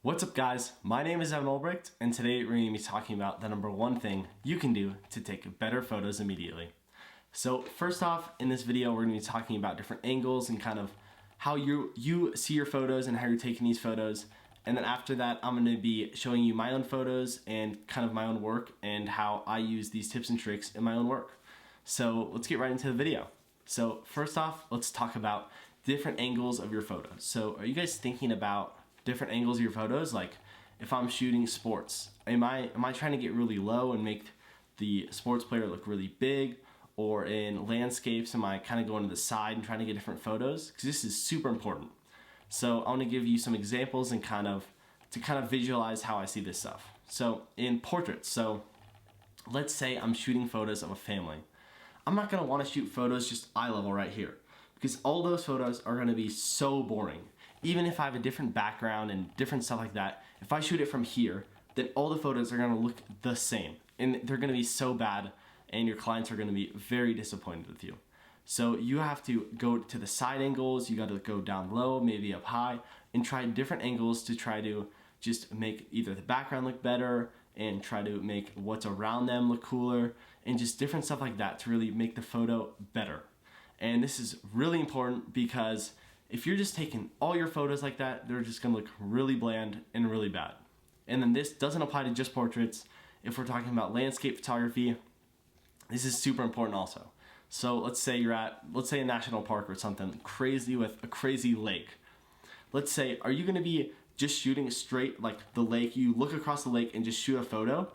What's up guys, my name is Evan Olbricht and today we're going to be talking about the number one thing you can do to take better photos immediately. So first off, in this video we're going to be talking about different angles and kind of how you see your photos and how you're taking these photos. And then after that I'm going to be showing you my own photos and kind of my own work and how I use these tips and tricks in my own work. So let's get right into the video. So first off, let's talk about different angles of your photos. So are you guys thinking about different angles of your photos? Like if I'm shooting sports, am I trying to get really low and make the sports player look really big? Or in landscapes, am I kind of going to the side and trying to get different photos? Because this is super important. So I want to give you some examples and kind of visualize how I see this stuff. So in portraits, so let's say I'm shooting photos of a family. I'm not going to want to shoot photos just eye level right here, because all those photos are going to be so boring. Even if I have a different background and different stuff like that, if I shoot it from here, then all the photos are going to look the same and they're going to be so bad and your clients are going to be very disappointed with you. So you have to go to the side angles, you got to go down low, maybe up high, and try different angles to try to just make either the background look better and try to make what's around them look cooler and just different stuff like that to really make the photo better. And this is really important because if you're just taking all your photos like that, they're just gonna look really bland and really bad. And then this doesn't apply to just portraits. If we're talking about landscape photography, this is super important also. So let's say you're at, a national park or something crazy with a crazy lake. Let's say, are you gonna be just shooting straight like the lake, you look across the lake and just shoot a photo?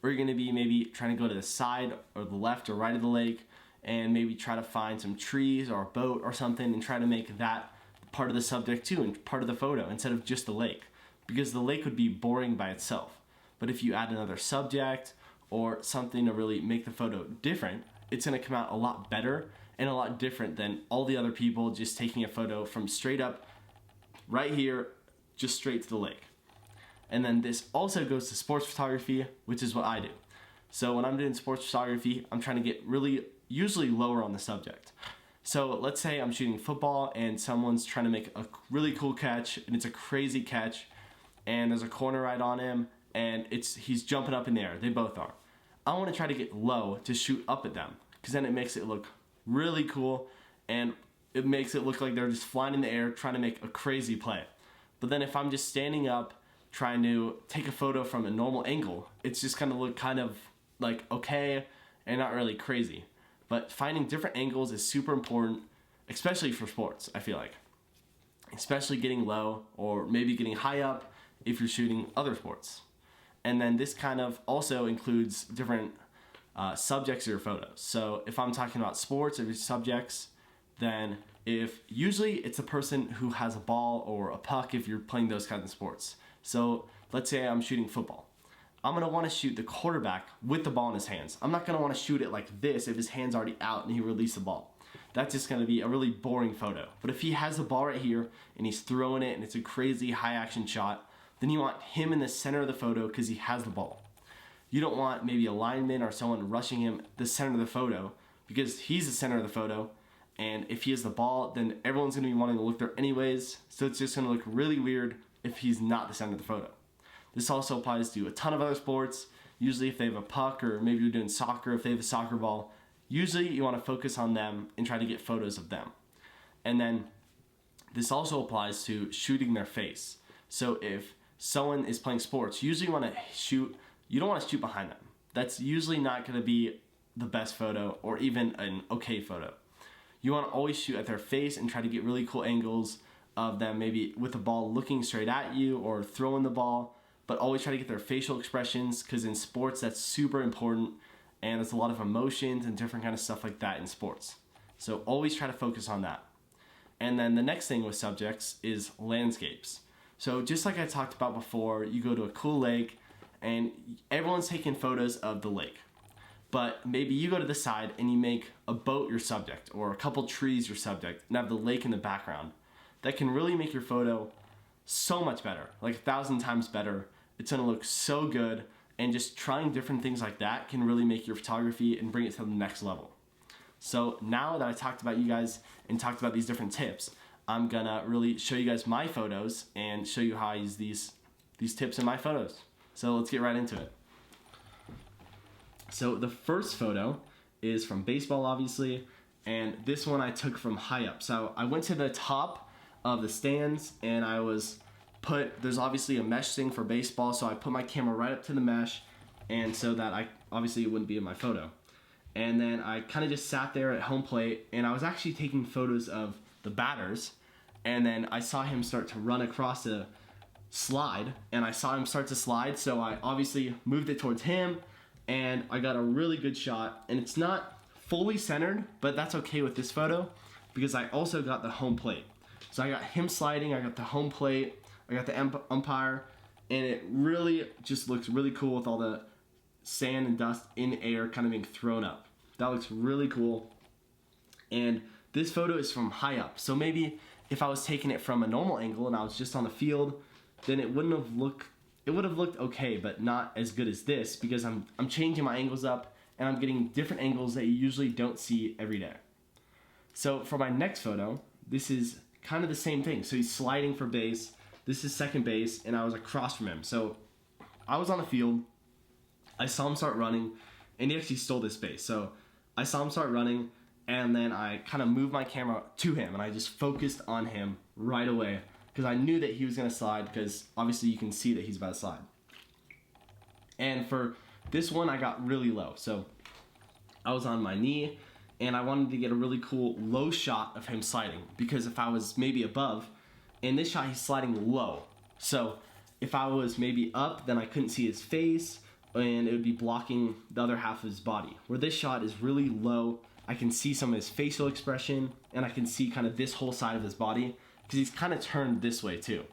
Or you're gonna be maybe trying to go to the side or the left or right of the lake and maybe try to find some trees or a boat or something and try to make that part of the subject too and part of the photo instead of just the lake, because the lake would be boring by itself. But if you add another subject or something to really make the photo different, it's going to come out a lot better and a lot different than all the other people just taking a photo from straight up right here just straight to the lake. And then this also goes to sports photography, which is what I do. So when I'm doing sports photography, I'm trying to get usually lower on the subject. So let's say I'm shooting football and someone's trying to make a really cool catch and it's a crazy catch and there's a corner right on him and he's jumping up in the air. They both are. I want to try to get low to shoot up at them because then it makes it look really cool and it makes it look like they're just flying in the air trying to make a crazy play. But then if I'm just standing up trying to take a photo from a normal angle, it's just going to look kind of like okay and not really crazy. But finding different angles is super important, especially for sports, I feel like. Especially getting low or maybe getting high up if you're shooting other sports. And then this kind of also includes different subjects of your photos. So if I'm talking about sports or subjects, then usually it's a person who has a ball or a puck if you're playing those kinds of sports. So let's say I'm shooting football. I'm going to want to shoot the quarterback with the ball in his hands. I'm not going to want to shoot it like this if his hand's already out and he released the ball. That's just going to be a really boring photo. But if he has the ball right here and he's throwing it and it's a crazy high action shot, then you want him in the center of the photo because he has the ball. You don't want maybe a lineman or someone rushing him the center of the photo because he's the center of the photo, and if he has the ball, then everyone's going to be wanting to look there anyways, so it's just going to look really weird if he's not the center of the photo. This also applies to a ton of other sports. Usually if they have a puck or maybe you're doing soccer, if they have a soccer ball, usually you want to focus on them and try to get photos of them. And then this also applies to shooting their face. So if someone is playing sports, usually you don't want to shoot behind them. That's usually not going to be the best photo or even an okay photo. You want to always shoot at their face and try to get really cool angles of them, maybe with the ball looking straight at you or throwing the ball, but always try to get their facial expressions because in sports that's super important and there's a lot of emotions and different kind of stuff like that in sports. So always try to focus on that. And then the next thing with subjects is landscapes. So just like I talked about before, you go to a cool lake and everyone's taking photos of the lake. But maybe you go to the side and you make a boat your subject or a couple trees your subject and have the lake in the background. That can really make your photo so much better, like 1,000 times better. It's gonna look so good, and just trying different things like that can really make your photography and bring it to the next level. So now that I talked about you guys and talked about these different tips, I'm gonna really show you guys my photos and show you how I use these these tips in my photos. So let's get right into it. So the first photo is from baseball, obviously, and this one I took from high up. So I went to the top of the stands, and there's obviously a mesh thing for baseball, so I put my camera right up to the mesh, and so that it wouldn't be in my photo. And then I kind of just sat there at home plate, and I was actually taking photos of the batters, and then I saw him start to run across a slide, and I saw him start to slide, so I obviously moved it towards him, and I got a really good shot. And it's not fully centered, but that's okay with this photo because I also got the home plate. So I got him sliding, I got the home plate, I got the umpire, and it really just looks really cool with all the sand and dust in air kind of being thrown up. That looks really cool. And this photo is from high up. So maybe if I was taking it from a normal angle and I was just on the field, then it would have looked okay, but not as good as this because I'm changing my angles up and I'm getting different angles that you usually don't see every day. So for my next photo, this is kind of the same thing. So he's sliding for base. This is second base, and I was across from him. So I was on the field. I saw him start running, and he actually stole this base. So I saw him start running, and then I kind of moved my camera to him, and I just focused on him right away because I knew that he was going to slide because obviously you can see that he's about to slide. And for this one, I got really low. So I was on my knee, and I wanted to get a really cool low shot of him sliding because if I was maybe above, in this shot he's sliding low. So if I was maybe up, then I couldn't see his face, and it would be blocking the other half of his body. Where this shot is really low, I can see some of his facial expression, and I can see kind of this whole side of his body because he's kind of turned this way too.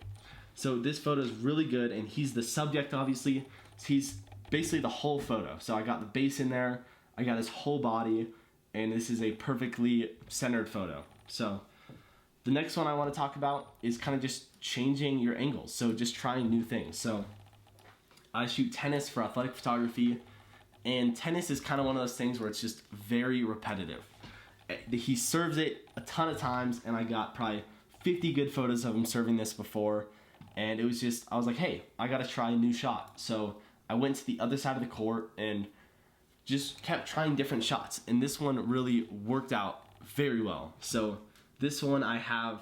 So this photo is really good, and he's the subject obviously. He's basically the whole photo. So I got the base in there, I got his whole body, and this is a perfectly centered photo. So the next one I want to talk about is kind of just changing your angles. So just trying new things. So I shoot tennis for athletic photography, and tennis is kind of one of those things where it's just very repetitive. He serves it a ton of times, and I got probably 50 good photos of him serving this before, and it was just, I was like, hey, I gotta try a new shot. So I went to the other side of the court and just kept trying different shots, and this one really worked out very well. So this one I have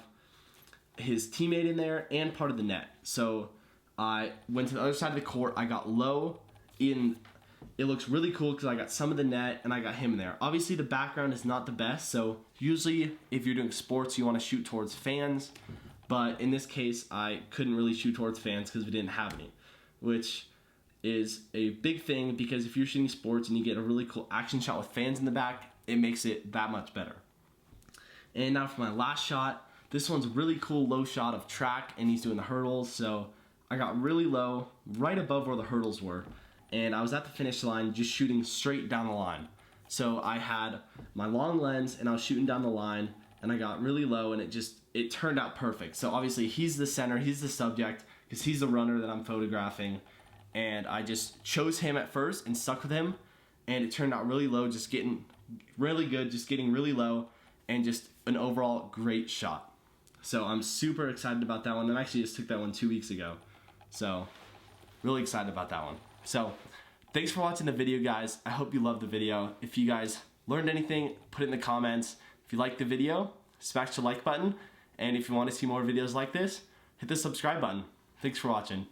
his teammate in there and part of the net. So I went to the other side of the court, I got low in, it looks really cool because I got some of the net and I got him in there. Obviously the background is not the best, so usually if you're doing sports you want to shoot towards fans, but in this case I couldn't really shoot towards fans because we didn't have any, which is a big thing because if you're shooting sports and you get a really cool action shot with fans in the back, it makes it that much better. And now for my last shot, this one's a really cool low shot of track, and he's doing the hurdles, so I got really low, right above where the hurdles were, and I was at the finish line just shooting straight down the line. So I had my long lens and I was shooting down the line, and I got really low, and it turned out perfect. So obviously he's the center, he's the subject because he's the runner that I'm photographing, and I just chose him at first and stuck with him, and it turned out really low, just getting really good, just getting really low, and just an overall great shot. So I'm super excited about that one, and I actually just took that one 2 weeks ago. So really excited about that one. So thanks for watching the video, guys. I hope you loved the video. If you guys learned anything, put it in the comments. If you liked the video, smash the like button. And if you want to see more videos like this, hit the subscribe button. Thanks for watching.